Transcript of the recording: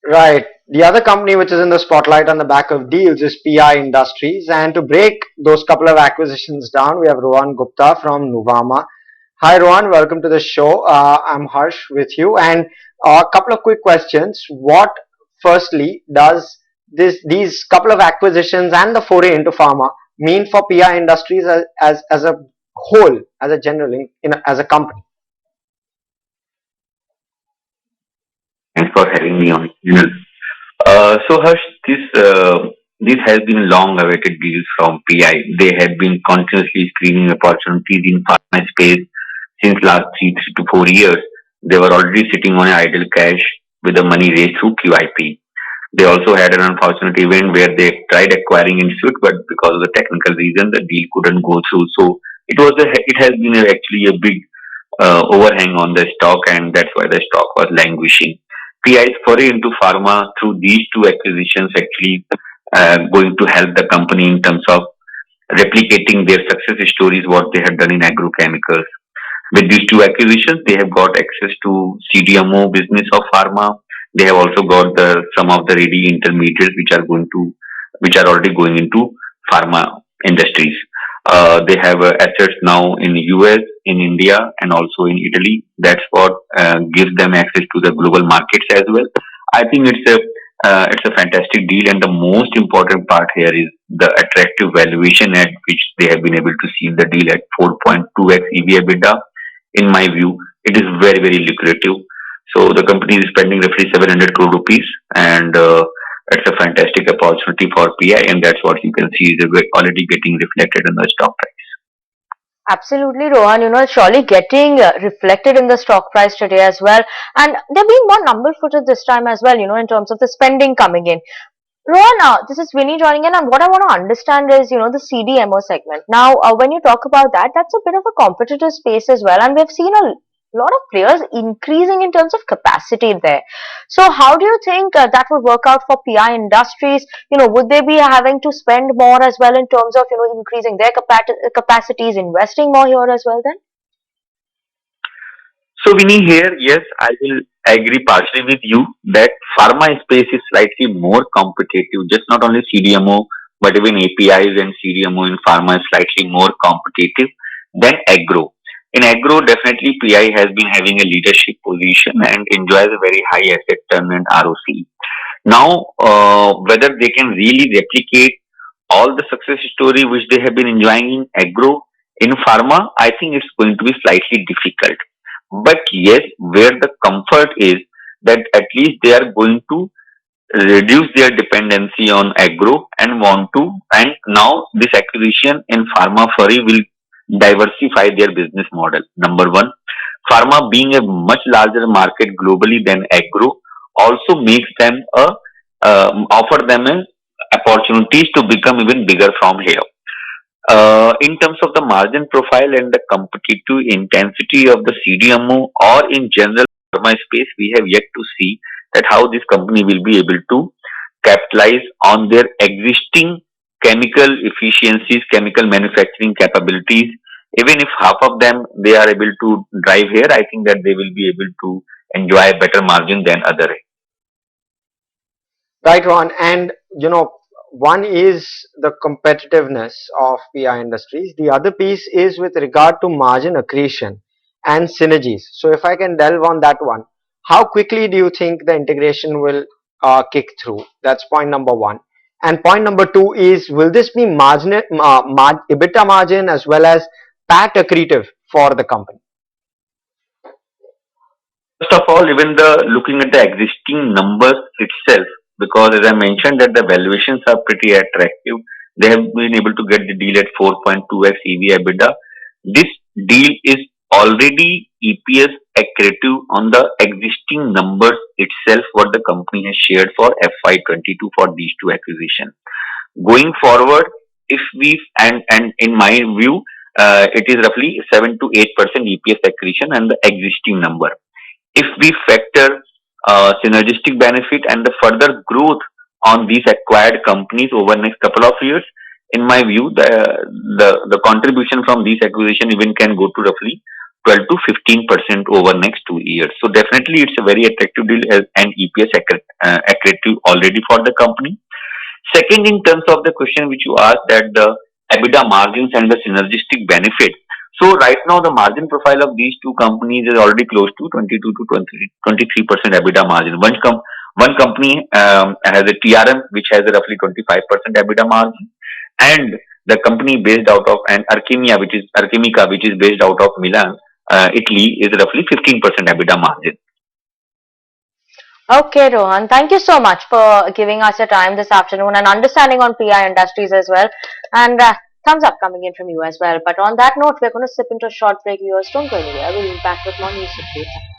Right. The other company which is in the spotlight on the back of deals is PI Industries. And to break those couple of acquisitions down, we have Rohan Gupta from Nuvama. Hi, Rohan. Welcome to the show. I'm Harsh with you. And a couple of quick questions. What, firstly, does these couple of acquisitions and the foray into pharma mean for PI Industries as a whole, as a general, as a company? Thanks for having me on. So Harsh, this has been long-awaited deals from PI. They have been continuously screening opportunities in pharma space since last 3 to 4 years. They were already sitting on idle cash with the money raised through QIP. They also had an unfortunate event where they tried acquiring Institute, but because of the technical reason, the deal couldn't go through. So it has been actually a big overhang on the stock, and that's why the stock was languishing. PI's foray into pharma through these two acquisitions actually going to help the company in terms of replicating their success stories, what they have done in agrochemicals. With these two acquisitions, they have got access to CDMO business of pharma. They have also got some of the ready intermediates which are already going into pharma industries. They have assets now in US, in India, and also in Italy. That's what gives them access to the global markets as well. I think it's a fantastic deal, and the most important part here is the attractive valuation at which they have been able to seal the deal at 4.2x EV/EBITDA. In my view, it is very very lucrative. So the company is spending roughly 700 crore rupees, and it's a fantastic opportunity for PI, and that's what you can see is already getting reflected in the stock price. Absolutely, Rohan. Surely getting reflected in the stock price today as well. And they're being more number footed this time as well, in terms of the spending coming in. Rohan, this is Winnie joining in, and what I want to understand is, the CDMO segment. Now, when you talk about that, that's a bit of a competitive space as well, and we've seen a lot of players increasing in terms of capacity there. So, how do you think that would work out for PI Industries? Would they be having to spend more as well in terms of, increasing their capacities, investing more here as well then? So Vinny here, yes, I will agree partially with you that pharma space is slightly more competitive. Just not only CDMO, but even APIs and CDMO in pharma is slightly more competitive than agro. In agro, definitely PI has been having a leadership position and enjoys a very high asset turn and ROC. Now, whether they can really replicate all the success story which they have been enjoying in agro in pharma, I think it's going to be slightly difficult. But yes, where the comfort is that at least they are going to reduce their dependency on agro and want to, and now this acquisition in pharma furry will diversify their business model. Number one, pharma being a much larger market globally than agro also makes them offer them a opportunities to become even bigger from here. In terms of the margin profile and the competitive intensity of the CDMO or in general pharma space, we have yet to see that how this company will be able to capitalize on their existing chemical efficiencies, chemical manufacturing capabilities. Even if half of them they are able to drive here, I think that they will be able to enjoy a better margin than other. Right, Ron. And one is the competitiveness of PI Industries. The other piece is with regard to margin accretion and synergies. So, if I can delve on that one, how quickly do you think the integration will kick through? That's point number one. And point number two is, will this be EBITDA margin as well as PAT accretive for the company? First of all, even the looking at the existing numbers itself, because as I mentioned that the valuations are pretty attractive, they have been able to get the deal at 4.2x EV/EBITDA. This deal is already EPS accretive on the existing numbers itself, what the company has shared for FY22 for these two acquisitions. Going forward, if we and in my view, it is roughly 7 to 8% EPS accretion and the existing number. If we factor synergistic benefit and the further growth on these acquired companies over the next couple of years, in my view, the contribution from these acquisition even can go to roughly 12 to 15% over next 2 years. So definitely, it's a very attractive deal and EPS attractive already for the company. Second, in terms of the question which you asked, that the EBITDA margins and the synergistic benefit. So right now the margin profile of these two companies is already close to 22 to 23% EBITDA margin. One company has a TRM which has a roughly 25% EBITDA margin, and the company based out of and Archimica, which is based out of Milan, Italy, is roughly 15% EBITDA margin. Okay, Rohan, thank you so much for giving us your time this afternoon and understanding on PI industries as well. And thumbs up coming in from you as well. But on that note, we're going to slip into a short break. Viewers, don't go anywhere. We'll be back with more news updates.